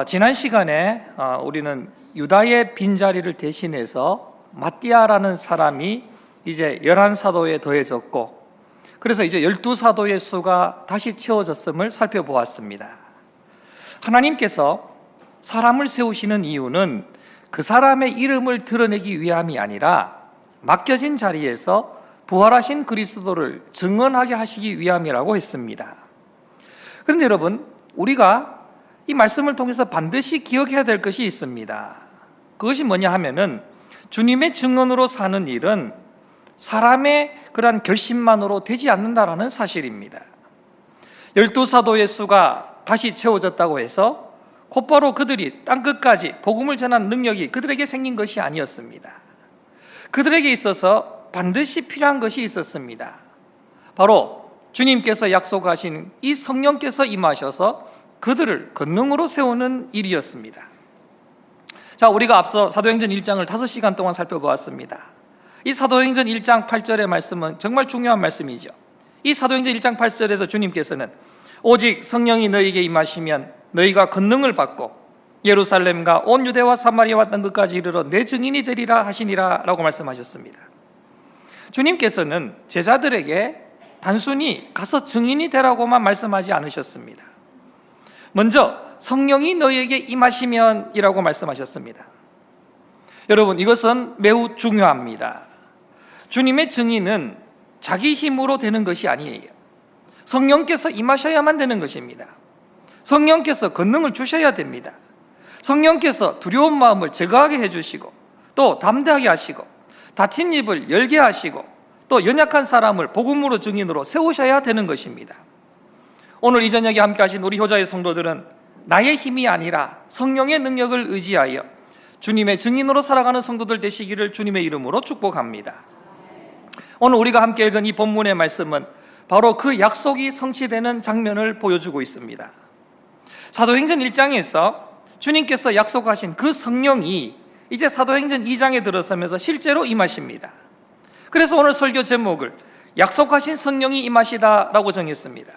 지난 시간에 우리는 유다의 빈자리를 대신해서 마띠아라는 사람이 이제 11사도에 더해졌고, 그래서 이제 12사도의 수가 다시 채워졌음을 살펴보았습니다. 하나님께서 사람을 세우시는 이유는 그 사람의 이름을 드러내기 위함이 아니라 맡겨진 자리에서 부활하신 그리스도를 증언하게 하시기 위함이라고 했습니다. 그런데 여러분, 우리가 이 말씀을 통해서 반드시 기억해야 될 것이 있습니다. 그것이 뭐냐 하면은, 주님의 증언으로 사는 일은 사람의 그러한 결심만으로 되지 않는다라는 사실입니다. 12사도의 수가 다시 채워졌다고 해서 곧바로 그들이 땅끝까지 복음을 전한 능력이 그들에게 생긴 것이 아니었습니다. 그들에게 있어서 반드시 필요한 것이 있었습니다. 바로 주님께서 약속하신 이 성령께서 임하셔서 그들을 권능으로 세우는 일이었습니다. 자, 우리가 앞서 사도행전 1장을 5시간 동안 살펴보았습니다. 이 사도행전 1장 8절의 말씀은 정말 중요한 말씀이죠. 이 사도행전 1장 8절에서 주님께서는 오직 성령이 너희에게 임하시면 너희가 권능을 받고 예루살렘과 온 유대와 사마리아와 땅끝까지 이르러 내 증인이 되리라 하시니라 라고 말씀하셨습니다. 주님께서는 제자들에게 단순히 가서 증인이 되라고만 말씀하지 않으셨습니다. 먼저 성령이 너희에게 임하시면 이라고 말씀하셨습니다. 여러분, 이것은 매우 중요합니다. 주님의 증인은 자기 힘으로 되는 것이 아니에요. 성령께서 임하셔야만 되는 것입니다. 성령께서 권능을 주셔야 됩니다. 성령께서 두려운 마음을 제거하게 해주시고, 또 담대하게 하시고, 닫힌 입을 열게 하시고, 또 연약한 사람을 복음으로 증인으로 세우셔야 되는 것입니다. 오늘 이 저녁에 함께 하신 우리 효자의 성도들은 나의 힘이 아니라 성령의 능력을 의지하여 주님의 증인으로 살아가는 성도들 되시기를 주님의 이름으로 축복합니다. 오늘 우리가 함께 읽은 이 본문의 말씀은 바로 그 약속이 성취되는 장면을 보여주고 있습니다. 사도행전 1장에서 주님께서 약속하신 그 성령이 이제 사도행전 2장에 들어서면서 실제로 임하십니다. 그래서 오늘 설교 제목을 약속하신 성령이 임하시다라고 정했습니다.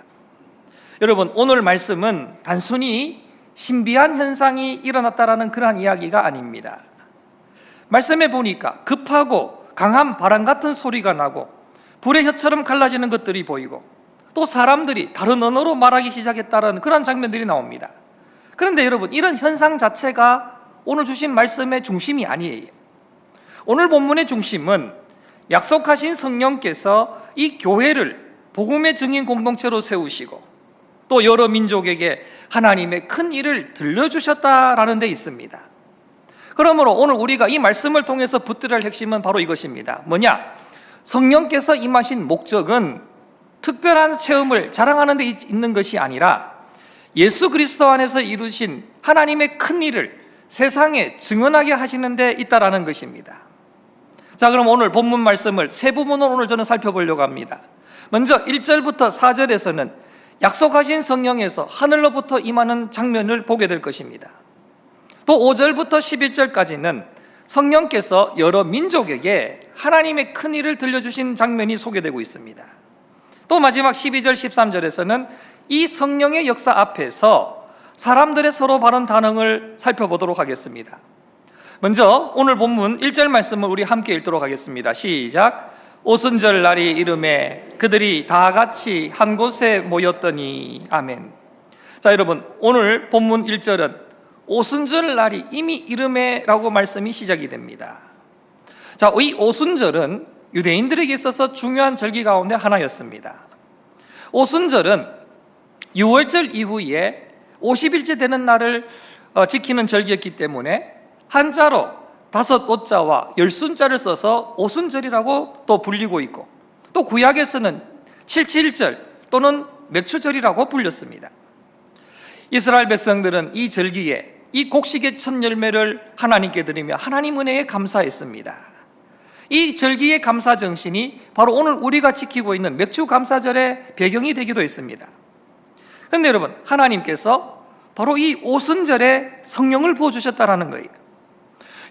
여러분, 오늘 말씀은 단순히 신비한 현상이 일어났다라는 그러한 이야기가 아닙니다. 말씀에 보니까 급하고 강한 바람 같은 소리가 나고 불의 혀처럼 갈라지는 것들이 보이고, 또 사람들이 다른 언어로 말하기 시작했다는 그런 장면들이 나옵니다. 그런데 여러분, 이런 현상 자체가 오늘 주신 말씀의 중심이 아니에요. 오늘 본문의 중심은 약속하신 성령께서 이 교회를 복음의 증인 공동체로 세우시고, 또 여러 민족에게 하나님의 큰 일을 들려주셨다라는 데 있습니다. 그러므로 오늘 우리가 이 말씀을 통해서 붙들어야 할 핵심은 바로 이것입니다. 뭐냐? 성령께서 임하신 목적은 특별한 체험을 자랑하는 데 있는 것이 아니라 예수 그리스도 안에서 이루신 하나님의 큰 일을 세상에 증언하게 하시는 데 있다라는 것입니다. 자, 그럼 오늘 본문 말씀을 세 부분으로 오늘 저는 살펴보려고 합니다. 먼저 1절부터 4절에서는 약속하신 성령에서 하늘로부터 임하는 장면을 보게 될 것입니다. 또 5절부터 11절까지는 성령께서 여러 민족에게 하나님의 큰 일을 들려주신 장면이 소개되고 있습니다. 또 마지막 12절, 13절에서는 이 성령의 역사 앞에서 사람들의 서로 바른 반응을 살펴보도록 하겠습니다. 먼저 오늘 본문 1절 말씀을 우리 함께 읽도록 하겠습니다. 시작. 오순절 날이 이름에 그들이 다 같이 한 곳에 모였더니. 아멘. 자, 여러분, 오늘 본문 1절은 오순절 날이 이미 이름에 라고 말씀이 시작이 됩니다. 자, 이 오순절은 유대인들에게 있어서 중요한 절기 가운데 하나였습니다. 오순절은 6월절 이후에 50일째 되는 날을 지키는 절기였기 때문에 한자로 5오자와 10순자를 써서 오순절이라고 또 불리고 있고, 또 구약에서는 7.7절 또는 맥추절이라고 불렸습니다. 이스라엘 백성들은 이 절기에 이 곡식의 첫 열매를 하나님께 드리며 하나님 은혜에 감사했습니다. 이 절기의 감사 정신이 바로 오늘 우리가 지키고 있는 맥추감사절의 배경이 되기도 했습니다. 그런데 여러분, 하나님께서 바로 이 오순절에 성령을 부어주셨다는 거예요.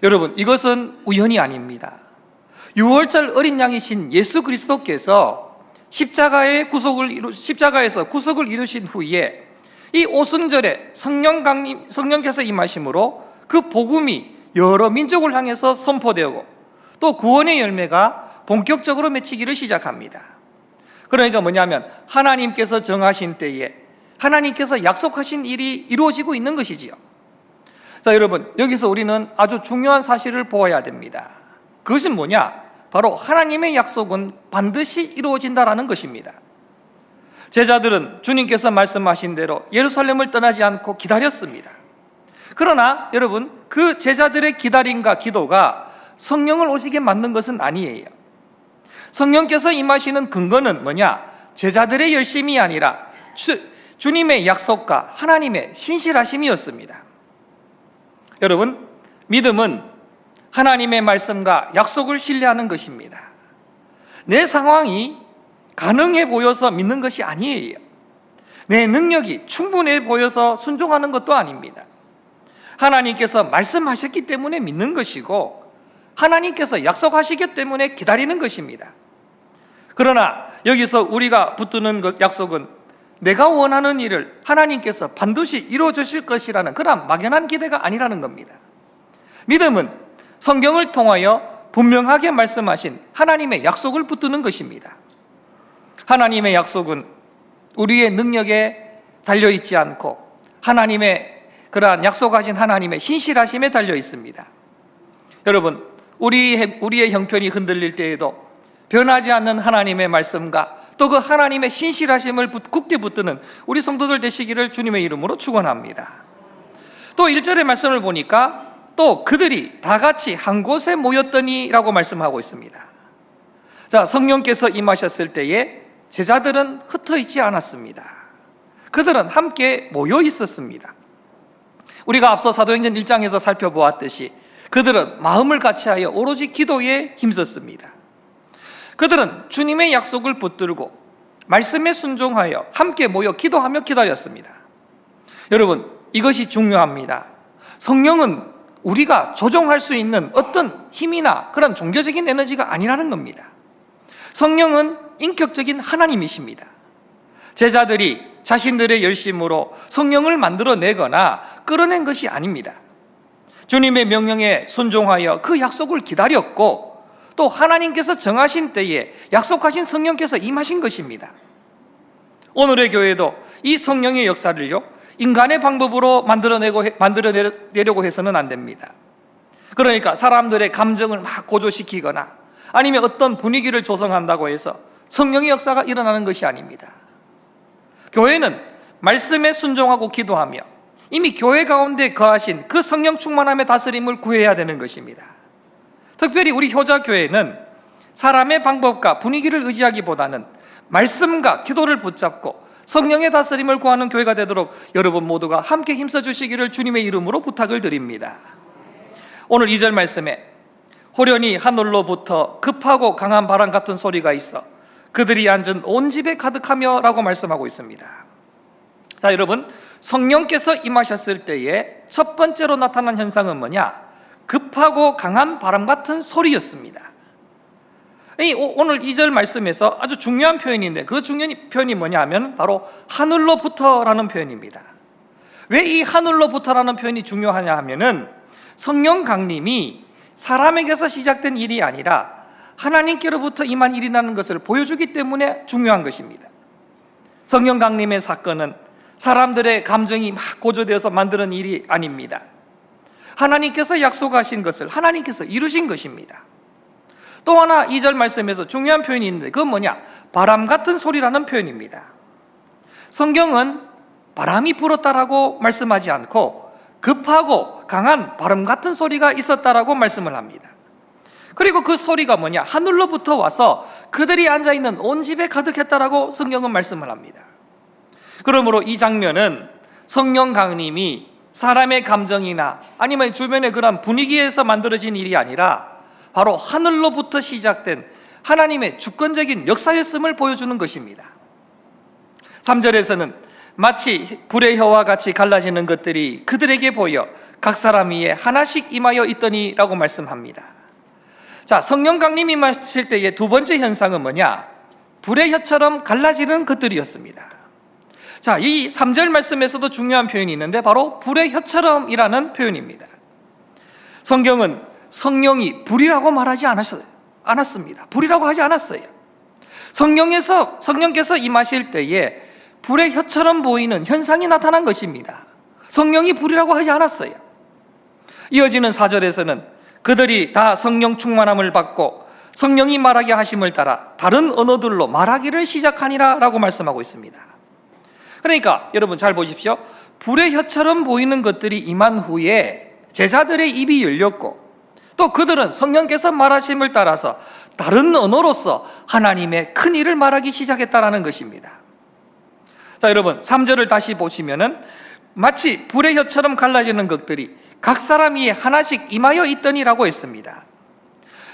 여러분, 이것은 우연이 아닙니다. 6월절 어린 양이신 예수 그리스도께서 십자가에서 구속을 이루신 후에 이 오순절에 성령께서 임하심으로 그 복음이 여러 민족을 향해서 선포되고 또 구원의 열매가 본격적으로 맺히기를 시작합니다. 그러니까 뭐냐면 하나님께서 정하신 때에 하나님께서 약속하신 일이 이루어지고 있는 것이지요. 자, 여러분, 여기서 우리는 아주 중요한 사실을 보아야 됩니다. 그것은 뭐냐? 바로 하나님의 약속은 반드시 이루어진다라는 것입니다. 제자들은 주님께서 말씀하신 대로 예루살렘을 떠나지 않고 기다렸습니다. 그러나 여러분, 그 제자들의 기다림과 기도가 성령을 오시게 만든 것은 아니에요. 성령께서 임하시는 근거는 뭐냐? 제자들의 열심이 아니라 주님의 약속과 하나님의 신실하심이었습니다. 여러분, 믿음은 하나님의 말씀과 약속을 신뢰하는 것입니다. 내 상황이 가능해 보여서 믿는 것이 아니에요. 내 능력이 충분해 보여서 순종하는 것도 아닙니다. 하나님께서 말씀하셨기 때문에 믿는 것이고 하나님께서 약속하시기 때문에 기다리는 것입니다. 그러나 여기서 우리가 붙드는 약속은 내가 원하는 일을 하나님께서 반드시 이루어 주실 것이라는 그런 막연한 기대가 아니라는 겁니다. 믿음은 성경을 통하여 분명하게 말씀하신 하나님의 약속을 붙드는 것입니다. 하나님의 약속은 우리의 능력에 달려있지 않고 하나님의 그러한 약속하신 하나님의 신실하심에 달려 있습니다. 여러분, 우리의 형편이 흔들릴 때에도 변하지 않는 하나님의 말씀과 또 그 하나님의 신실하심을 굳게 붙드는 우리 성도들 되시기를 주님의 이름으로 축원합니다. 또 1절의 말씀을 보니까 또 그들이 다 같이 한 곳에 모였더니라고 말씀하고 있습니다. 자, 성령께서 임하셨을 때에 제자들은 흩어 있지 않았습니다. 그들은 함께 모여 있었습니다. 우리가 앞서 사도행전 1장에서 살펴보았듯이 그들은 마음을 같이하여 오로지 기도에 힘썼습니다. 그들은 주님의 약속을 붙들고 말씀에 순종하여 함께 모여 기도하며 기다렸습니다. 여러분, 이것이 중요합니다. 성령은 우리가 조종할 수 있는 어떤 힘이나 그런 종교적인 에너지가 아니라는 겁니다. 성령은 인격적인 하나님이십니다. 제자들이 자신들의 열심으로 성령을 만들어내거나 끌어낸 것이 아닙니다. 주님의 명령에 순종하여 그 약속을 기다렸고 또 하나님께서 정하신 때에 약속하신 성령께서 임하신 것입니다. 오늘의 교회도 이 성령의 역사를요, 인간의 방법으로 만들어내려고 해서는 안 됩니다. 그러니까 사람들의 감정을 막 고조시키거나 아니면 어떤 분위기를 조성한다고 해서 성령의 역사가 일어나는 것이 아닙니다. 교회는 말씀에 순종하고 기도하며 이미 교회 가운데 거하신 그 성령 충만함의 다스림을 구해야 되는 것입니다. 특별히 우리 효자교회는 사람의 방법과 분위기를 의지하기보다는 말씀과 기도를 붙잡고 성령의 다스림을 구하는 교회가 되도록 여러분 모두가 함께 힘써 주시기를 주님의 이름으로 부탁을 드립니다. 오늘 2절 말씀에 호련히 하늘로부터 급하고 강한 바람 같은 소리가 있어 그들이 앉은 온 집에 가득하며 라고 말씀하고 있습니다. 자, 여러분, 성령께서 임하셨을 때에 첫 번째로 나타난 현상은 뭐냐? 급하고 강한 바람 같은 소리였습니다. 오늘 2절 말씀에서 아주 중요한 표현인데 그 중요한 표현이 뭐냐면 바로 하늘로부터라는 표현입니다. 왜 이 하늘로부터라는 표현이 중요하냐 하면은 성령 강림이 사람에게서 시작된 일이 아니라 하나님께로부터 임한 일이라는 것을 보여주기 때문에 중요한 것입니다. 성령 강림의 사건은 사람들의 감정이 막 고조되어서 만드는 일이 아닙니다. 하나님께서 약속하신 것을 하나님께서 이루신 것입니다. 또 하나 2절 말씀에서 중요한 표현이 있는데 그건 뭐냐? 바람 같은 소리라는 표현입니다. 성경은 바람이 불었다라고 말씀하지 않고 급하고 강한 바람 같은 소리가 있었다라고 말씀을 합니다. 그리고 그 소리가 뭐냐? 하늘로부터 와서 그들이 앉아있는 온 집에 가득했다라고 성경은 말씀을 합니다. 그러므로 이 장면은 성령 강림이 사람의 감정이나 아니면 주변의 그런 분위기에서 만들어진 일이 아니라 바로 하늘로부터 시작된 하나님의 주권적인 역사였음을 보여주는 것입니다. 3절에서는 마치 불의 혀와 같이 갈라지는 것들이 그들에게 보여 각 사람 위에 하나씩 임하여 있더니 라고 말씀합니다. 자, 성령 강림이 임하실 때의 두 번째 현상은 뭐냐? 불의 혀처럼 갈라지는 것들이었습니다. 자, 이 3절 말씀에서도 중요한 표현이 있는데 바로 불의 혀처럼이라는 표현입니다. 성경은 성령이 불이라고 말하지 않았습니다. 불이라고 하지 않았어요. 성령께서 임하실 때에 불의 혀처럼 보이는 현상이 나타난 것입니다. 성령이 불이라고 하지 않았어요. 이어지는 4절에서는 그들이 다 성령 충만함을 받고 성령이 말하게 하심을 따라 다른 언어들로 말하기를 시작하니라 라고 말씀하고 있습니다. 그러니까 여러분 잘 보십시오. 불의 혀처럼 보이는 것들이 임한 후에 제자들의 입이 열렸고 또 그들은 성령께서 말하심을 따라서 다른 언어로서 하나님의 큰 일을 말하기 시작했다라는 것입니다. 자, 여러분 3절을 다시 보시면은 마치 불의 혀처럼 갈라지는 것들이 각 사람 위에 하나씩 임하여 있더니라고 했습니다.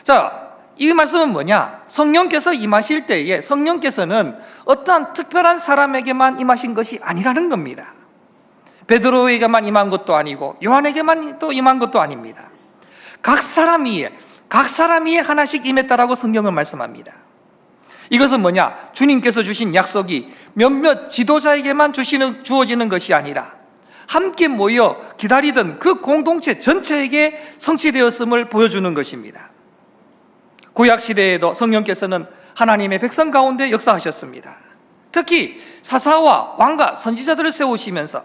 자, 이 말씀은 뭐냐? 성령께서 임하실 때에 성령께서는 어떠한 특별한 사람에게만 임하신 것이 아니라는 겁니다. 베드로에게만 임한 것도 아니고 요한에게만 또 임한 것도 아닙니다. 각 사람 위에 하나씩 임했다라고 성경은 말씀합니다. 이것은 뭐냐? 주님께서 주신 약속이 몇몇 지도자에게만 주어지는 것이 아니라 함께 모여 기다리던 그 공동체 전체에게 성취되었음을 보여주는 것입니다. 구약시대에도 성령께서는 하나님의 백성 가운데 역사하셨습니다. 특히 사사와 왕과 선지자들을 세우시면서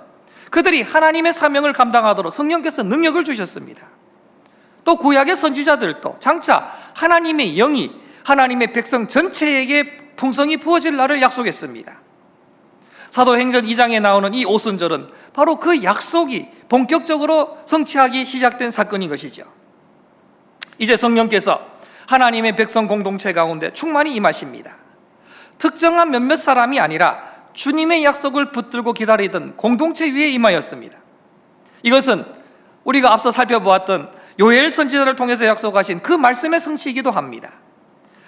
그들이 하나님의 사명을 감당하도록 성령께서 능력을 주셨습니다. 또 구약의 선지자들도 장차 하나님의 영이 하나님의 백성 전체에게 풍성히 부어질 날을 약속했습니다. 사도행전 2장에 나오는 이 오순절은 바로 그 약속이 본격적으로 성취하기 시작된 사건인 것이죠. 이제 성령께서 하나님의 백성 공동체 가운데 충만히 임하십니다. 특정한 몇몇 사람이 아니라 주님의 약속을 붙들고 기다리던 공동체 위에 임하였습니다. 이것은 우리가 앞서 살펴보았던 요엘 선지자를 통해서 약속하신 그 말씀의 성취이기도 합니다.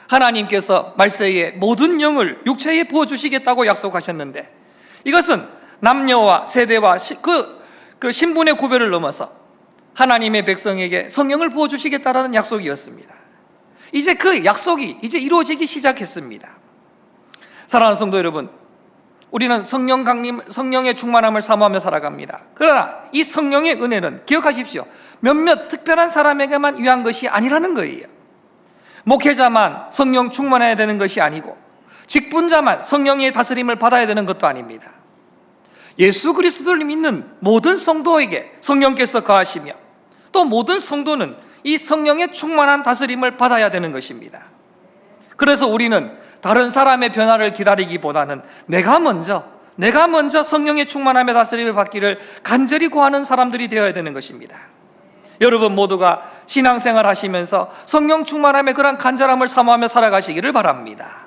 하나님께서 말세에 모든 영을 육체에 부어주시겠다고 약속하셨는데 이것은 남녀와 세대와 그 신분의 구별을 넘어서 하나님의 백성에게 성령을 부어주시겠다라는 약속이었습니다. 이제 그 약속이 이제 이루어지기 시작했습니다. 사랑하는 성도 여러분, 우리는 성령의 충만함을 사모하며 살아갑니다. 그러나 이 성령의 은혜는 기억하십시오. 몇몇 특별한 사람에게만 위한 것이 아니라는 거예요. 목회자만 성령 충만해야 되는 것이 아니고 직분자만 성령의 다스림을 받아야 되는 것도 아닙니다. 예수 그리스도를 믿는 모든 성도에게 성령께서 거하시며 또 모든 성도는 이 성령의 충만한 다스림을 받아야 되는 것입니다. 그래서 우리는 다른 사람의 변화를 기다리기보다는 내가 먼저 성령의 충만함의 다스림을 받기를 간절히 구하는 사람들이 되어야 되는 것입니다. 여러분 모두가 신앙생활 하시면서 성령 충만함의 그런 간절함을 사모하며 살아가시기를 바랍니다.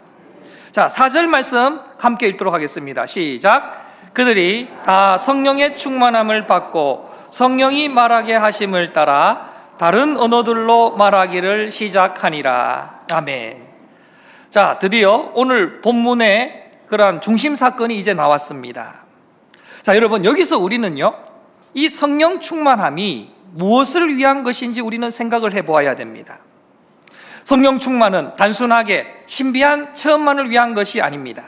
자, 4절 말씀 함께 읽도록 하겠습니다. 시작. 그들이 다 성령의 충만함을 받고 성령이 말하게 하심을 따라 다른 언어들로 말하기를 시작하니라. 아멘. 자, 드디어 오늘 본문의 그러한 중심 사건이 이제 나왔습니다. 자, 여러분 여기서 우리는요 이 성령 충만함이 무엇을 위한 것인지 우리는 생각을 해보아야 됩니다. 성령 충만은 단순하게 신비한 체험만을 위한 것이 아닙니다.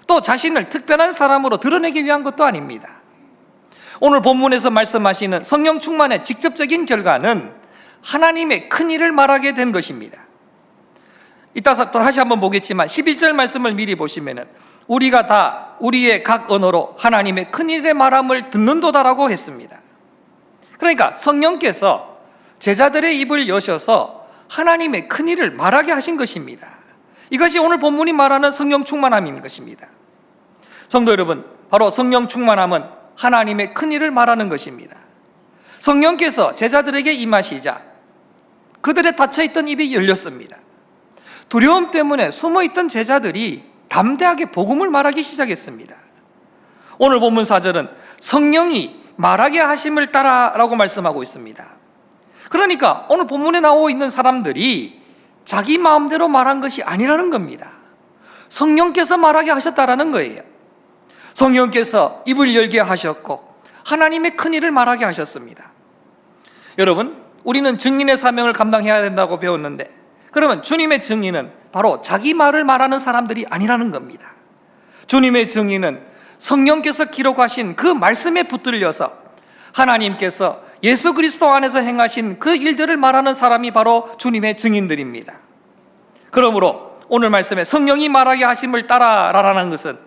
또 자신을 특별한 사람으로 드러내기 위한 것도 아닙니다. 오늘 본문에서 말씀하시는 성령 충만의 직접적인 결과는 하나님의 큰 일을 말하게 된 것입니다. 이따 또 다시 한번 보겠지만 11절 말씀을 미리 보시면은 우리가 다 우리의 각 언어로 하나님의 큰 일의 말함을 듣는도다라고 했습니다. 그러니까 성령께서 제자들의 입을 여셔서 하나님의 큰 일을 말하게 하신 것입니다. 이것이 오늘 본문이 말하는 성령 충만함인 것입니다. 성도 여러분, 바로 성령 충만함은 하나님의 큰 일을 말하는 것입니다. 성령께서 제자들에게 임하시자 그들의 닫혀있던 입이 열렸습니다. 두려움 때문에 숨어있던 제자들이 담대하게 복음을 말하기 시작했습니다. 오늘 본문 4절은 성령이 말하게 하심을 따라라고 말씀하고 있습니다. 그러니까 오늘 본문에 나오고 있는 사람들이 자기 마음대로 말한 것이 아니라는 겁니다. 성령께서 말하게 하셨다라는 거예요. 성령께서 입을 열게 하셨고 하나님의 큰 일을 말하게 하셨습니다. 여러분, 우리는 증인의 사명을 감당해야 된다고 배웠는데 그러면 주님의 증인은 바로 자기 말을 말하는 사람들이 아니라는 겁니다. 주님의 증인은 성령께서 기록하신 그 말씀에 붙들려서 하나님께서 예수 그리스도 안에서 행하신 그 일들을 말하는 사람이 바로 주님의 증인들입니다. 그러므로 오늘 말씀에 성령이 말하게 하심을 따라라라는 것은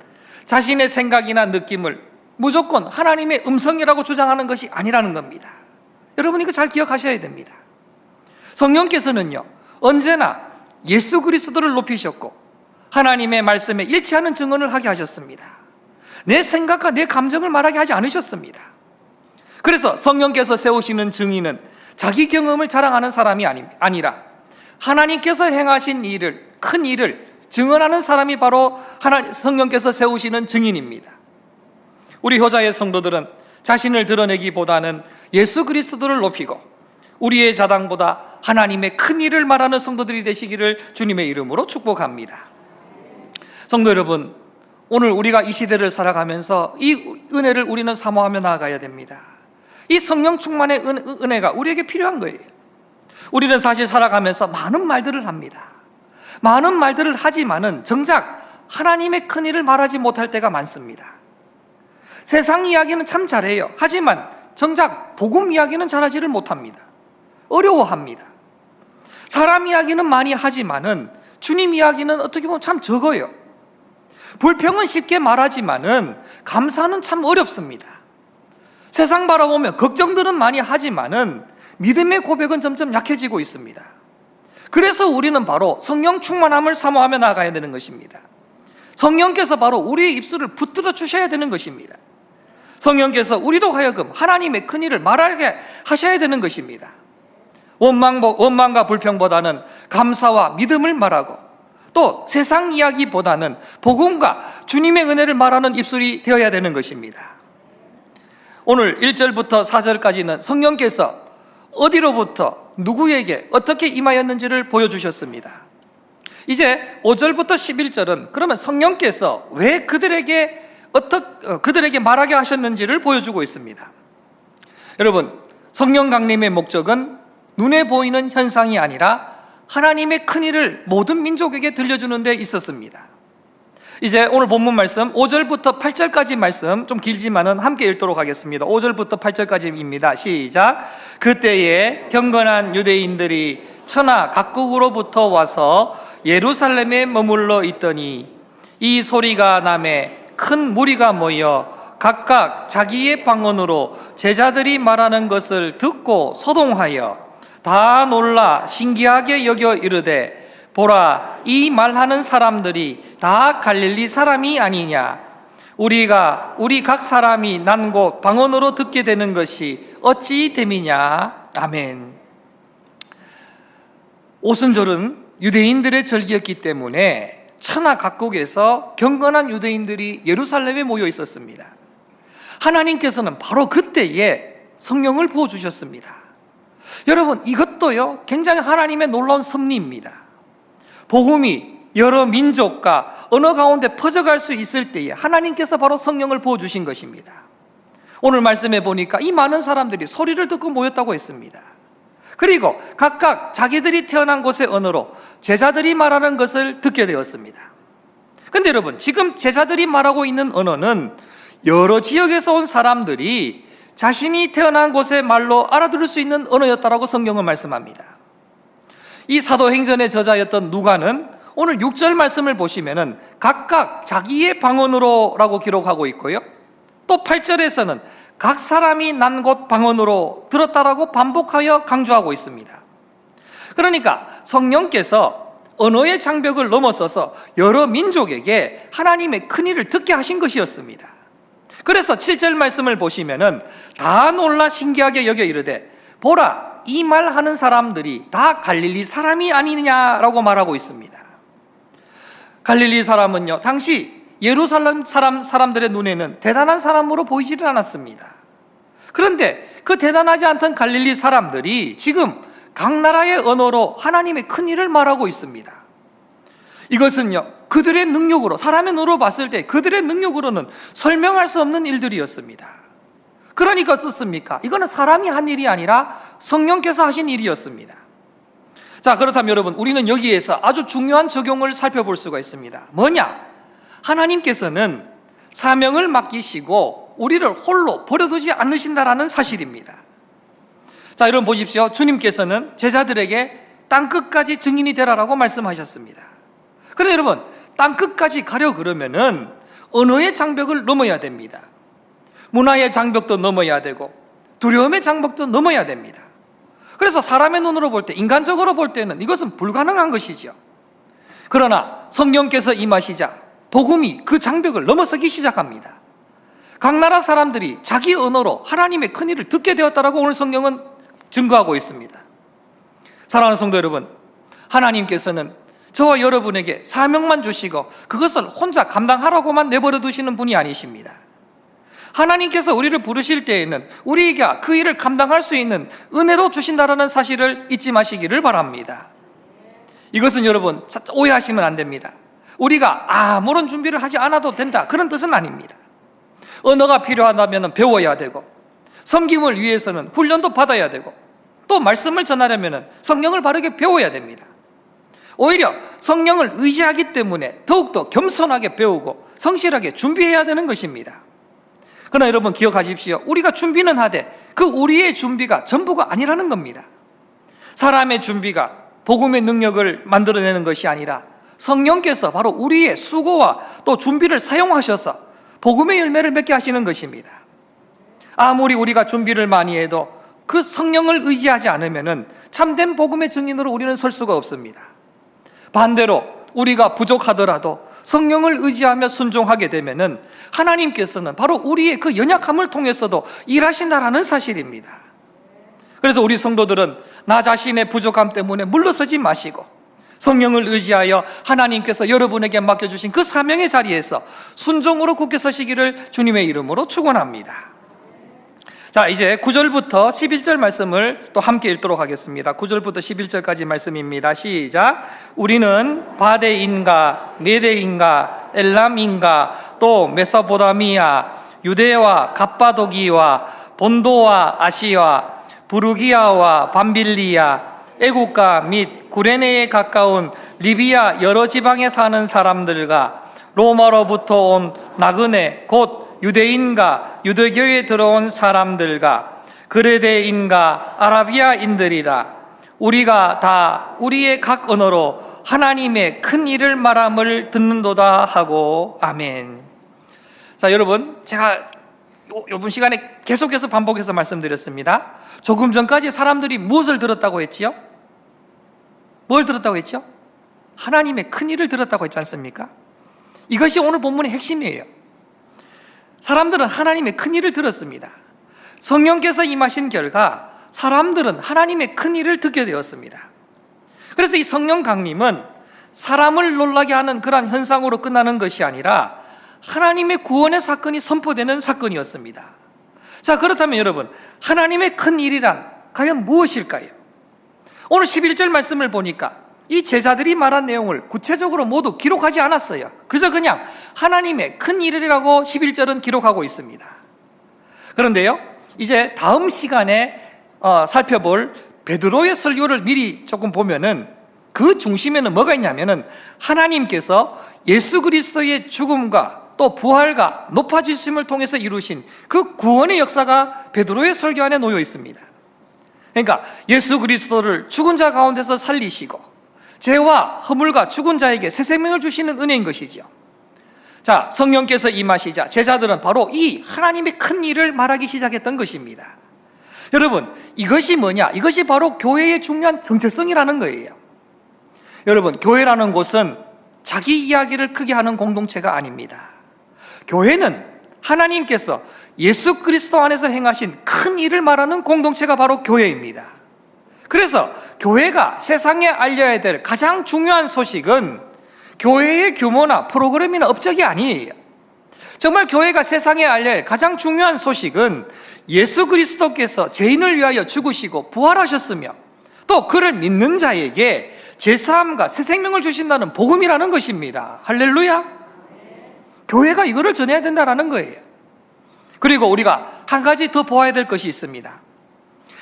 자신의 생각이나 느낌을 무조건 하나님의 음성이라고 주장하는 것이 아니라는 겁니다. 여러분 이거 잘 기억하셔야 됩니다. 성령께서는요 언제나 예수 그리스도를 높이셨고 하나님의 말씀에 일치하는 증언을 하게 하셨습니다. 내 생각과 내 감정을 말하게 하지 않으셨습니다. 그래서 성령께서 세우시는 증인은 자기 경험을 자랑하는 사람이 아니라 하나님께서 행하신 일을, 큰 일을 증언하는 사람이 바로 성령께서 세우시는 증인입니다. 우리 효자의 성도들은 자신을 드러내기보다는 예수 그리스도를 높이고 우리의 자당보다 하나님의 큰 일을 말하는 성도들이 되시기를 주님의 이름으로 축복합니다. 성도 여러분, 오늘 우리가 이 시대를 살아가면서 이 은혜를 우리는 사모하며 나아가야 됩니다. 이 성령 충만의 은혜가 우리에게 필요한 거예요. 우리는 사실 살아가면서 많은 말들을 합니다. 많은 말들을 하지만은 정작 하나님의 큰 일을 말하지 못할 때가 많습니다. 세상 이야기는 참 잘해요. 하지만 정작 복음 이야기는 잘하지를 못합니다. 어려워합니다. 사람 이야기는 많이 하지만은 주님 이야기는 어떻게 보면 참 적어요. 불평은 쉽게 말하지만은 감사는 참 어렵습니다. 세상 바라보면 걱정들은 많이 하지만은 믿음의 고백은 점점 약해지고 있습니다. 그래서 우리는 바로 성령 충만함을 사모하며 나아가야 되는 것입니다. 성령께서 바로 우리의 입술을 붙들어 주셔야 되는 것입니다. 성령께서 우리로 하여금 하나님의 큰 일을 말하게 하셔야 되는 것입니다. 원망과 불평보다는 감사와 믿음을 말하고 또 세상 이야기보다는 복음과 주님의 은혜를 말하는 입술이 되어야 되는 것입니다. 오늘 1절부터 4절까지는 성령께서 어디로부터 누구에게 어떻게 임하였는지를 보여주셨습니다. 이제 5절부터 11절은 그러면 성령께서 왜 그들에게 말하게 하셨는지를 보여주고 있습니다. 여러분, 성령 강림의 목적은 눈에 보이는 현상이 아니라 하나님의 큰일을 모든 민족에게 들려주는 데 있었습니다. 이제 오늘 본문 말씀 5절부터 8절까지 말씀 좀 길지만은 함께 읽도록 하겠습니다. 5절부터 8절까지입니다. 시작. 그때에 경건한 유대인들이 천하 각국으로부터 와서 예루살렘에 머물러 있더니 이 소리가 나매 큰 무리가 모여 각각 자기의 방언으로 제자들이 말하는 것을 듣고 소동하여 다 놀라 신기하게 여겨 이르되 보라, 이 말하는 사람들이 다 갈릴리 사람이 아니냐? 우리 각 사람이 난 곳 방언으로 듣게 되는 것이 어찌 됨이냐? 아멘. 오순절은 유대인들의 절기였기 때문에 천하 각국에서 경건한 유대인들이 예루살렘에 모여 있었습니다. 하나님께서는 바로 그때에 성령을 부어주셨습니다. 여러분, 이것도요 굉장히 하나님의 놀라운 섭리입니다. 복음이 여러 민족과 언어 가운데 퍼져갈 수 있을 때에 하나님께서 바로 성령을 부어주신 것입니다. 오늘 말씀해 보니까 이 많은 사람들이 소리를 듣고 모였다고 했습니다. 그리고 각각 자기들이 태어난 곳의 언어로 제자들이 말하는 것을 듣게 되었습니다. 근데 여러분, 지금 제자들이 말하고 있는 언어는 여러 지역에서 온 사람들이 자신이 태어난 곳의 말로 알아들을 수 있는 언어였다라고 성경은 말씀합니다. 이 사도행전의 저자였던 누가는 오늘 6절 말씀을 보시면은 각각 자기의 방언으로 라고 기록하고 있고요, 또 8절에서는 각 사람이 난 곳 방언으로 들었다라고 반복하여 강조하고 있습니다. 그러니까 성령께서 언어의 장벽을 넘어서서 여러 민족에게 하나님의 큰일을 듣게 하신 것이었습니다. 그래서 7절 말씀을 보시면은 다 놀라 신기하게 여겨 이르되 보라, 이 말하는 사람들이 다 갈릴리 사람이 아니냐라고 말하고 있습니다. 갈릴리 사람은요 당시 예루살렘 사람들의 눈에는 대단한 사람으로 보이지를 않았습니다. 그런데 그 대단하지 않던 갈릴리 사람들이 지금 각 나라의 언어로 하나님의 큰 일을 말하고 있습니다. 이것은요 그들의 능력으로, 사람의 눈으로 봤을 때 그들의 능력으로는 설명할 수 없는 일들이었습니다. 그러니까 어떻습니까? 이거는 사람이 한 일이 아니라 성령께서 하신 일이었습니다. 자, 그렇다면 여러분, 우리는 여기에서 아주 중요한 적용을 살펴볼 수가 있습니다. 뭐냐? 하나님께서는 사명을 맡기시고 우리를 홀로 버려두지 않으신다라는 사실입니다. 자, 여러분 보십시오. 주님께서는 제자들에게 땅끝까지 증인이 되라라고 말씀하셨습니다. 그런데 여러분, 땅끝까지 가려 그러면은 언어의 장벽을 넘어야 됩니다. 문화의 장벽도 넘어야 되고 두려움의 장벽도 넘어야 됩니다. 그래서 사람의 눈으로 볼 때, 인간적으로 볼 때는 이것은 불가능한 것이죠. 그러나 성령께서 임하시자 복음이 그 장벽을 넘어서기 시작합니다. 각 나라 사람들이 자기 언어로 하나님의 큰 일을 듣게 되었다라고 오늘 성경은 증거하고 있습니다. 사랑하는 성도 여러분, 하나님께서는 저와 여러분에게 사명만 주시고 그것을 혼자 감당하라고만 내버려 두시는 분이 아니십니다. 하나님께서 우리를 부르실 때에는 우리가 그 일을 감당할 수 있는 은혜로 주신다라는 사실을 잊지 마시기를 바랍니다. 이것은 여러분 오해하시면 안 됩니다. 우리가 아무런 준비를 하지 않아도 된다, 그런 뜻은 아닙니다. 언어가 필요하다면 배워야 되고, 섬김을 위해서는 훈련도 받아야 되고, 또 말씀을 전하려면 성경을 바르게 배워야 됩니다. 오히려 성령을 의지하기 때문에 더욱더 겸손하게 배우고 성실하게 준비해야 되는 것입니다. 그러나 여러분 기억하십시오. 우리가 준비는 하되 그 우리의 준비가 전부가 아니라는 겁니다. 사람의 준비가 복음의 능력을 만들어내는 것이 아니라 성령께서 바로 우리의 수고와 또 준비를 사용하셔서 복음의 열매를 맺게 하시는 것입니다. 아무리 우리가 준비를 많이 해도 그 성령을 의지하지 않으면 참된 복음의 증인으로 우리는 설 수가 없습니다. 반대로 우리가 부족하더라도 성령을 의지하며 순종하게 되면 하나님께서는 바로 우리의 그 연약함을 통해서도 일하신다라는 사실입니다. 그래서 우리 성도들은 나 자신의 부족함 때문에 물러서지 마시고 성령을 의지하여 하나님께서 여러분에게 맡겨주신 그 사명의 자리에서 순종으로 굳게 서시기를 주님의 이름으로 축원합니다. 자, 이제 9절부터 11절 말씀을 또 함께 읽도록 하겠습니다. 9절부터 11절까지 말씀입니다. 시작. 우리는 바데인가 메데인가 엘람인가 또 메소포타미아 유대와 갑바도기와 본도와 아시아 부르기아와 밤빌리아 애국가 및 구레네에 가까운 리비아 여러 지방에 사는 사람들과 로마로부터 온 나그네 곧 유대인과 유대교에 들어온 사람들과 그레데인과 아라비아인들이라. 우리가 다 우리의 각 언어로 하나님의 큰 일을 말함을 듣는도다 하고 아멘. 자, 여러분, 제가 이번 시간에 계속해서 반복해서 말씀드렸습니다. 조금 전까지 사람들이 무엇을 들었다고 했지요? 뭘 들었다고 했죠? 하나님의 큰 일을 들었다고 했지 않습니까? 이것이 오늘 본문의 핵심이에요. 사람들은 하나님의 큰 일을 들었습니다. 성령께서 임하신 결과 사람들은 하나님의 큰 일을 듣게 되었습니다. 그래서 이 성령 강림은 사람을 놀라게 하는 그러한 현상으로 끝나는 것이 아니라 하나님의 구원의 사건이 선포되는 사건이었습니다. 자, 그렇다면 여러분, 하나님의 큰 일이란 과연 무엇일까요? 오늘 11절 말씀을 보니까 이 제자들이 말한 내용을 구체적으로 모두 기록하지 않았어요. 그저 그냥 하나님의 큰 일이라고 11절은 기록하고 있습니다. 그런데요, 이제 다음 시간에 살펴볼 베드로의 설교를 미리 조금 보면은 그 중심에는 뭐가 있냐면은 하나님께서 예수 그리스도의 죽음과 또 부활과 높아지심을 통해서 이루신 그 구원의 역사가 베드로의 설교 안에 놓여 있습니다. 그러니까 예수 그리스도를 죽은 자 가운데서 살리시고 죄와 허물과 죽은 자에게 새 생명을 주시는 은혜인 것이죠. 자, 성령께서 임하시자 제자들은 바로 이 하나님의 큰 일을 말하기 시작했던 것입니다. 여러분, 이것이 뭐냐? 이것이 바로 교회의 중요한 정체성이라는 거예요. 여러분, 교회라는 곳은 자기 이야기를 크게 하는 공동체가 아닙니다. 교회는 하나님께서 예수 그리스도 안에서 행하신 큰 일을 말하는 공동체가 바로 교회입니다. 그래서 교회가 세상에 알려야 될 가장 중요한 소식은 교회의 규모나 프로그램이나 업적이 아니에요. 정말 교회가 세상에 알려야 할 가장 중요한 소식은 예수 그리스도께서 죄인을 위하여 죽으시고 부활하셨으며 또 그를 믿는 자에게 제사함과 새 생명을 주신다는 복음이라는 것입니다. 할렐루야. 교회가 이거를 전해야 된다는 거예요. 그리고 우리가 한 가지 더 보아야 될 것이 있습니다.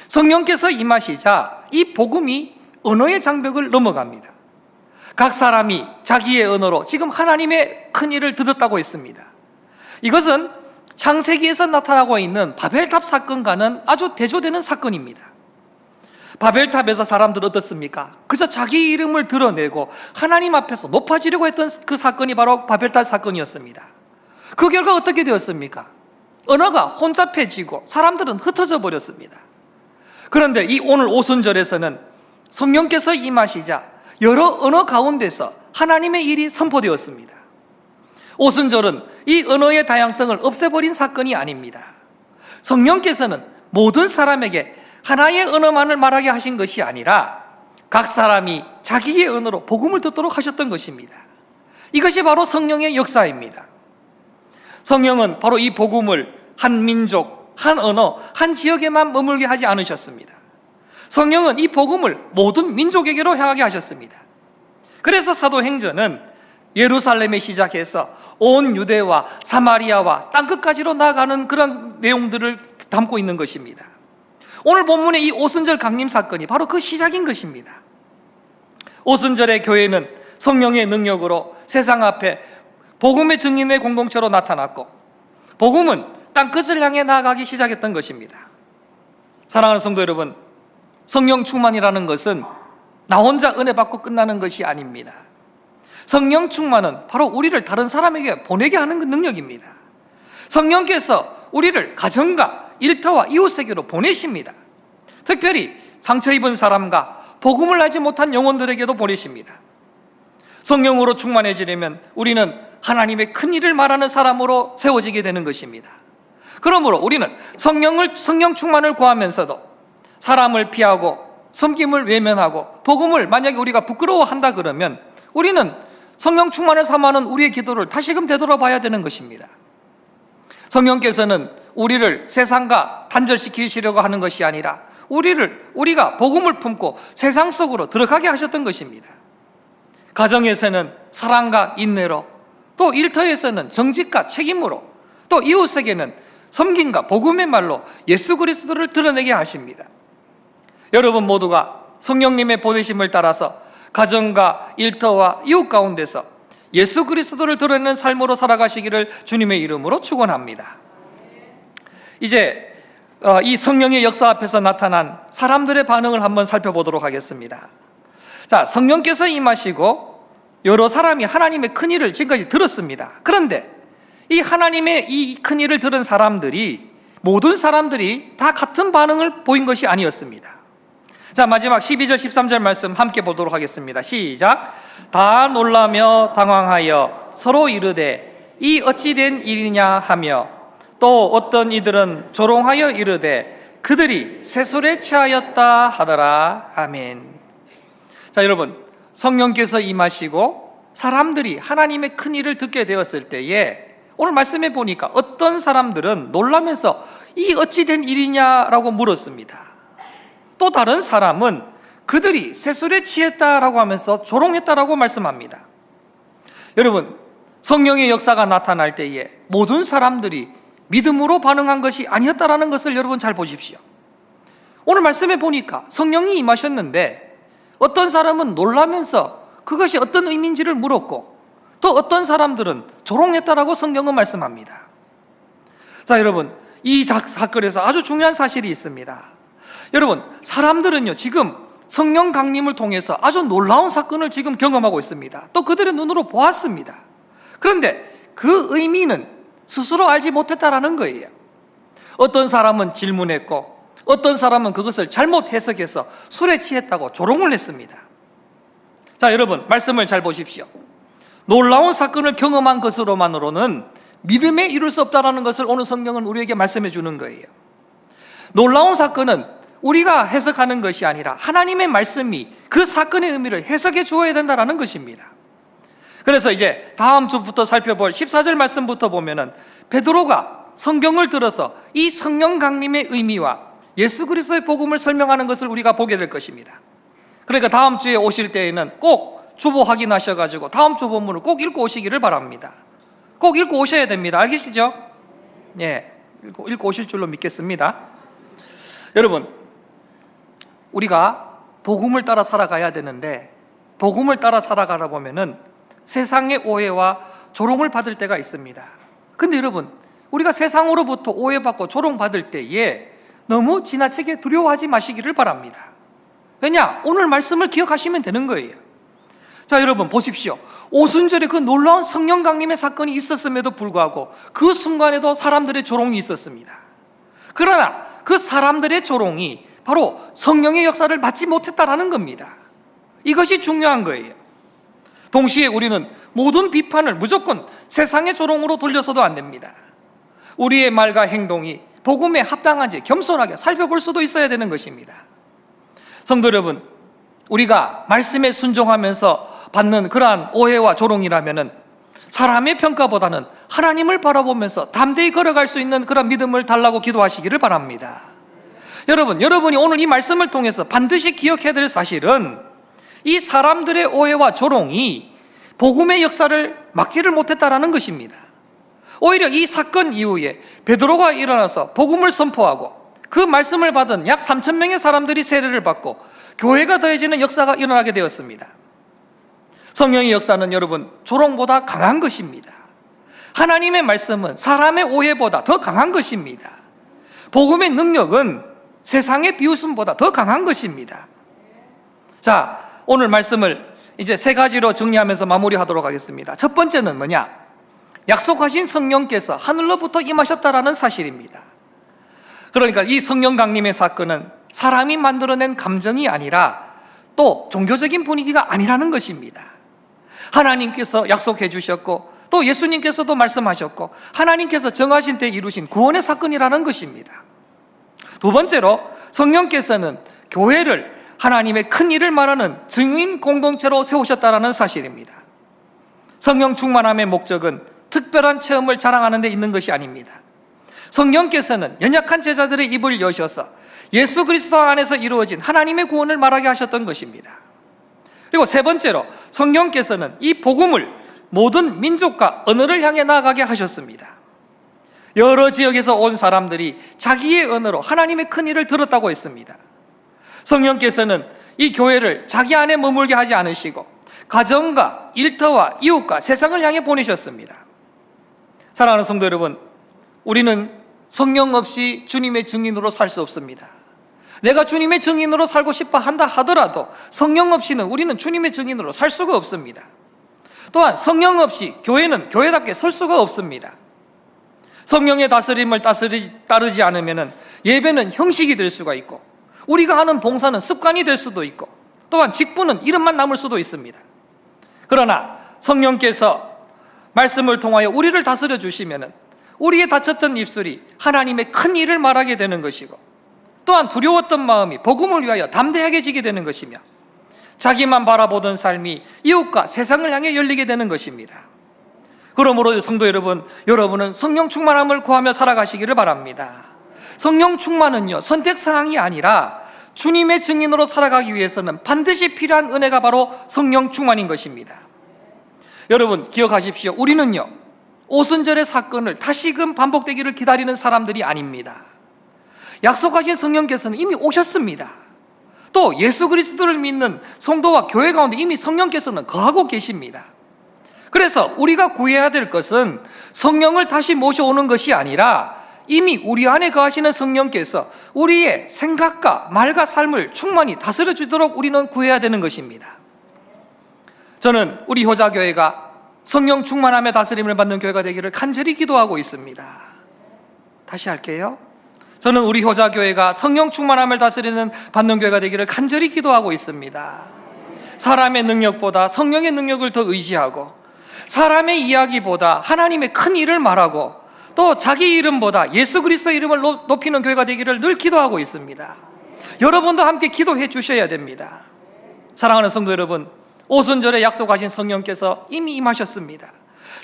성령께서 임하시자 이 복음이 언어의 장벽을 넘어갑니다. 각 사람이 자기의 언어로 지금 하나님의 큰 일을 들었다고 했습니다. 이것은 창세기에서 나타나고 있는 바벨탑 사건과는 아주 대조되는 사건입니다. 바벨탑에서 사람들은 어떻습니까? 그저 자기 이름을 드러내고 하나님 앞에서 높아지려고 했던 그 사건이 바로 바벨탑 사건이었습니다. 그 결과 어떻게 되었습니까? 언어가 혼잡해지고 사람들은 흩어져 버렸습니다. 그런데 이 오늘 오순절에서는 성령께서 임하시자 여러 언어 가운데서 하나님의 일이 선포되었습니다. 오순절은 이 언어의 다양성을 없애버린 사건이 아닙니다. 성령께서는 모든 사람에게 하나의 언어만을 말하게 하신 것이 아니라 각 사람이 자기의 언어로 복음을 듣도록 하셨던 것입니다. 이것이 바로 성령의 역사입니다. 성령은 바로 이 복음을 한 민족, 한 언어, 한 지역에만 머물게 하지 않으셨습니다. 성령은 이 복음을 모든 민족에게로 향하게 하셨습니다. 그래서 사도행전은 예루살렘에 시작해서 온 유대와 사마리아와 땅끝까지로 나아가는 그런 내용들을 담고 있는 것입니다. 오늘 본문의 이 오순절 강림 사건이 바로 그 시작인 것입니다. 오순절의 교회는 성령의 능력으로 세상 앞에 복음의 증인의 공동체로 나타났고, 복음은 땅끝을 향해 나아가기 시작했던 것입니다. 사랑하는 성도 여러분, 성령 충만이라는 것은 나 혼자 은혜 받고 끝나는 것이 아닙니다. 성령 충만은 바로 우리를 다른 사람에게 보내게 하는 그 능력입니다. 성령께서 우리를 가정과 일터와 이웃에게로 보내십니다. 특별히 상처 입은 사람과 복음을 알지 못한 영혼들에게도 보내십니다. 성령으로 충만해지려면 우리는 하나님의 큰 일을 말하는 사람으로 세워지게 되는 것입니다. 그러므로 우리는 성령 충만을 구하면서도 사람을 피하고 섬김을 외면하고 복음을 만약에 우리가 부끄러워한다 그러면 우리는 성령 충만을 삼아는 우리의 기도를 다시금 되돌아봐야 되는 것입니다. 성령께서는 우리를 세상과 단절시키시려고 하는 것이 아니라 우리가 복음을 품고 세상 속으로 들어가게 하셨던 것입니다. 가정에서는 사랑과 인내로, 또 일터에서는 정직과 책임으로, 또 이웃에게는 섬김과 복음의 말로 예수 그리스도를 드러내게 하십니다. 여러분 모두가 성령님의 보내심을 따라서 가정과 일터와 이웃 가운데서 예수 그리스도를 드러내는 삶으로 살아가시기를 주님의 이름으로 축원합니다. 이제 이 성령의 역사 앞에서 나타난 사람들의 반응을 한번 살펴보도록 하겠습니다. 자, 성령께서 임하시고 여러 사람이 하나님의 큰 일을 지금까지 들었습니다. 그런데 이 하나님의 이 큰 일을 들은 사람들이, 모든 사람들이 다 같은 반응을 보인 것이 아니었습니다. 자, 마지막 12절 13절 말씀 함께 보도록 하겠습니다. 시작. 다 놀라며 당황하여 서로 이르되 이 어찌 된 일이냐 하며, 또 어떤 이들은 조롱하여 이르되 그들이 세술에 취하였다 하더라. 아멘. 자, 여러분, 성령께서 임하시고 사람들이 하나님의 큰 일을 듣게 되었을 때에 오늘 말씀해 보니까 어떤 사람들은 놀라면서 이 어찌 된 일이냐라고 물었습니다. 또 다른 사람은 그들이 세술에 취했다라고 하면서 조롱했다라고 말씀합니다. 여러분, 성령의 역사가 나타날 때에 모든 사람들이 믿음으로 반응한 것이 아니었다라는 것을 여러분 잘 보십시오. 오늘 말씀해 보니까 성령이 임하셨는데 어떤 사람은 놀라면서 그것이 어떤 의미인지를 물었고, 또 어떤 사람들은 조롱했다라고 성경은 말씀합니다. 자, 여러분, 이 사건에서 아주 중요한 사실이 있습니다. 여러분, 사람들은요 지금 성령 강림을 통해서 아주 놀라운 사건을 지금 경험하고 있습니다. 또 그들의 눈으로 보았습니다. 그런데 그 의미는 스스로 알지 못했다라는 거예요. 어떤 사람은 질문했고, 어떤 사람은 그것을 잘못 해석해서 술에 취했다고 조롱을 했습니다. 자, 여러분, 말씀을 잘 보십시오. 놀라운 사건을 경험한 것으로만으로는 믿음에 이룰 수 없다는 것을 오늘 성경은 우리에게 말씀해 주는 거예요. 놀라운 사건은 우리가 해석하는 것이 아니라 하나님의 말씀이 그 사건의 의미를 해석해 주어야 된다는 것입니다. 그래서 이제 다음 주부터 살펴볼 14절 말씀부터 보면은 베드로가 성경을 들어서 이 성령 강림의 의미와 예수 그리스도의 복음을 설명하는 것을 우리가 보게 될 것입니다. 그러니까 다음 주에 오실 때에는 꼭 주보 확인하셔가지고 다음 주 본문을 꼭 읽고 오시기를 바랍니다. 꼭 읽고 오셔야 됩니다. 알겠죠? 예, 읽고 오실 줄로 믿겠습니다. 여러분, 우리가 복음을 따라 살아가야 되는데 복음을 따라 살아가다 보면은 세상의 오해와 조롱을 받을 때가 있습니다. 근데 여러분, 우리가 세상으로부터 오해받고 조롱받을 때에 너무 지나치게 두려워하지 마시기를 바랍니다. 왜냐? 오늘 말씀을 기억하시면 되는 거예요. 자, 여러분 보십시오. 오순절에 그 놀라운 성령 강림의 사건이 있었음에도 불구하고 그 순간에도 사람들의 조롱이 있었습니다. 그러나 그 사람들의 조롱이 바로 성령의 역사를 받지 못했다라는 겁니다. 이것이 중요한 거예요. 동시에 우리는 모든 비판을 무조건 세상의 조롱으로 돌려서도 안 됩니다. 우리의 말과 행동이 복음에 합당한지 겸손하게 살펴볼 수도 있어야 되는 것입니다. 성도 여러분, 우리가 말씀에 순종하면서 받는 그러한 오해와 조롱이라면은 사람의 평가보다는 하나님을 바라보면서 담대히 걸어갈 수 있는 그런 믿음을 달라고 기도하시기를 바랍니다. 여러분이 오늘 이 말씀을 통해서 반드시 기억해야 될 사실은 이 사람들의 오해와 조롱이 복음의 역사를 막지를 못했다라는 것입니다. 오히려 이 사건 이후에 베드로가 일어나서 복음을 선포하고 그 말씀을 받은 약 3,000명의 사람들이 세례를 받고 교회가 더해지는 역사가 일어나게 되었습니다. 성령의 역사는 여러분 조롱보다 강한 것입니다. 하나님의 말씀은 사람의 오해보다 더 강한 것입니다. 복음의 능력은 세상의 비웃음보다 더 강한 것입니다. 자, 오늘 말씀을 이제 세 가지로 정리하면서 마무리하도록 하겠습니다. 첫 번째는 뭐냐? 약속하신 성령께서 하늘로부터 임하셨다라는 사실입니다. 그러니까 이 성령 강림의 사건은 사람이 만들어낸 감정이 아니라 또 종교적인 분위기가 아니라는 것입니다. 하나님께서 약속해 주셨고 또 예수님께서도 말씀하셨고 하나님께서 정하신 때 이루신 구원의 사건이라는 것입니다. 두 번째로 성령께서는 교회를 하나님의 큰 일을 말하는 증인 공동체로 세우셨다라는 사실입니다. 성령 충만함의 목적은 특별한 체험을 자랑하는 데 있는 것이 아닙니다. 성령께서는 연약한 제자들의 입을 여셔서 예수 그리스도 안에서 이루어진 하나님의 구원을 말하게 하셨던 것입니다. 그리고 세 번째로 성령께서는 이 복음을 모든 민족과 언어를 향해 나아가게 하셨습니다. 여러 지역에서 온 사람들이 자기의 언어로 하나님의 큰 일을 들었다고 했습니다. 성령께서는 이 교회를 자기 안에 머물게 하지 않으시고 가정과 일터와 이웃과 세상을 향해 보내셨습니다. 사랑하는 성도 여러분, 우리는 성령 없이 주님의 증인으로 살 수 없습니다. 내가 주님의 증인으로 살고 싶어 한다 하더라도 성령 없이는 우리는 주님의 증인으로 살 수가 없습니다. 또한 성령 없이 교회는 교회답게 설 수가 없습니다. 성령의 다스림을 따르지 않으면 예배는 형식이 될 수가 있고 우리가 하는 봉사는 습관이 될 수도 있고 또한 직분은 이름만 남을 수도 있습니다. 그러나 성령께서 말씀을 통하여 우리를 다스려 주시면 우리의 다쳤던 입술이 하나님의 큰 일을 말하게 되는 것이고 또한 두려웠던 마음이 복음을 위하여 담대하게 되는 것이며 자기만 바라보던 삶이 이웃과 세상을 향해 열리게 되는 것입니다. 그러므로 성도 여러분, 여러분은 성령 충만함을 구하며 살아가시기를 바랍니다. 성령 충만은요, 선택사항이 아니라 주님의 증인으로 살아가기 위해서는 반드시 필요한 은혜가 바로 성령 충만인 것입니다. 여러분 기억하십시오. 우리는요, 오순절의 사건을 다시금 반복되기를 기다리는 사람들이 아닙니다. 약속하신 성령께서는 이미 오셨습니다. 또 예수 그리스도를 믿는 성도와 교회 가운데 이미 성령께서는 거하고 계십니다. 그래서 우리가 구해야 될 것은 성령을 다시 모셔오는 것이 아니라 이미 우리 안에 거하시는 성령께서 우리의 생각과 말과 삶을 충만히 다스려 주도록 우리는 구해야 되는 것입니다. 저는 우리 효자교회가 성령 충만함의 다스림을 받는 교회가 되기를 간절히 기도하고 있습니다. 다시 할게요. 저는 우리 효자교회가 성령 충만함을 받는 교회가 되기를 간절히 기도하고 있습니다. 사람의 능력보다 성령의 능력을 더 의지하고 사람의 이야기보다 하나님의 큰 일을 말하고 또 자기 이름보다 예수 그리스도 이름을 높이는 교회가 되기를 늘 기도하고 있습니다. 여러분도 함께 기도해 주셔야 됩니다. 사랑하는 성도 여러분, 오순절에 약속하신 성령께서 이미 임하셨습니다.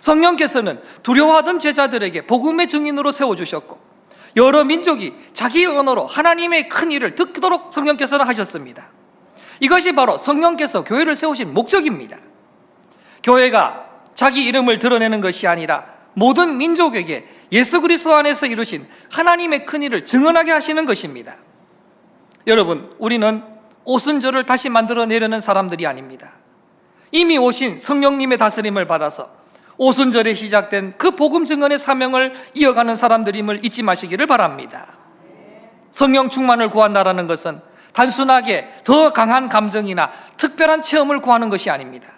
성령께서는 두려워하던 제자들에게 복음의 증인으로 세워주셨고 여러 민족이 자기 언어로 하나님의 큰 일을 듣도록 성령께서는 하셨습니다. 이것이 바로 성령께서 교회를 세우신 목적입니다. 교회가 자기 이름을 드러내는 것이 아니라 모든 민족에게 예수 그리스도 안에서 이루신 하나님의 큰 일을 증언하게 하시는 것입니다. 여러분, 우리는 오순절을 다시 만들어내려는 사람들이 아닙니다. 이미 오신 성령님의 다스림을 받아서 오순절에 시작된 그 복음 증언의 사명을 이어가는 사람들임을 잊지 마시기를 바랍니다. 성령 충만을 구한다라는 것은 단순하게 더 강한 감정이나 특별한 체험을 구하는 것이 아닙니다.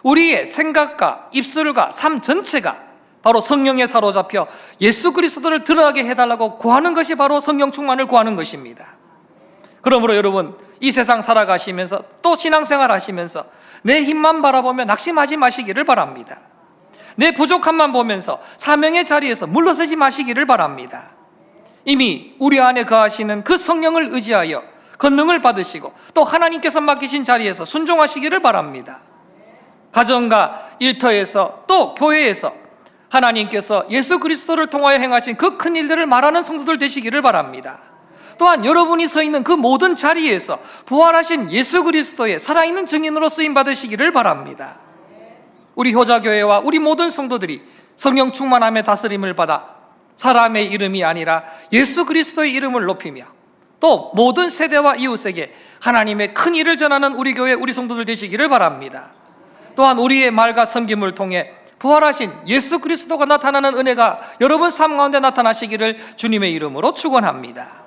우리의 생각과 입술과 삶 전체가 바로 성령에 사로잡혀 예수 그리스도를 드러나게 해달라고 구하는 것이 바로 성령 충만을 구하는 것입니다. 그러므로 여러분, 이 세상 살아가시면서 또 신앙생활 하시면서 내 힘만 바라보며 낙심하지 마시기를 바랍니다. 내 부족함만 보면서 사명의 자리에서 물러서지 마시기를 바랍니다. 이미 우리 안에 거하시는 그 성령을 의지하여 권능을 받으시고 또 하나님께서 맡기신 자리에서 순종하시기를 바랍니다. 가정과 일터에서 또 교회에서 하나님께서 예수 그리스도를 통하여 행하신 그 큰 일들을 말하는 성도들 되시기를 바랍니다. 또한 여러분이 서 있는 그 모든 자리에서 부활하신 예수 그리스도의 살아있는 증인으로 쓰임 받으시기를 바랍니다. 우리 효자교회와 우리 모든 성도들이 성령 충만함의 다스림을 받아 사람의 이름이 아니라 예수 그리스도의 이름을 높이며 또 모든 세대와 이웃에게 하나님의 큰 일을 전하는 우리 교회 우리 성도들 되시기를 바랍니다. 또한 우리의 말과 섬김을 통해 부활하신 예수 그리스도가 나타나는 은혜가 여러분 삶 가운데 나타나시기를 주님의 이름으로 축원합니다.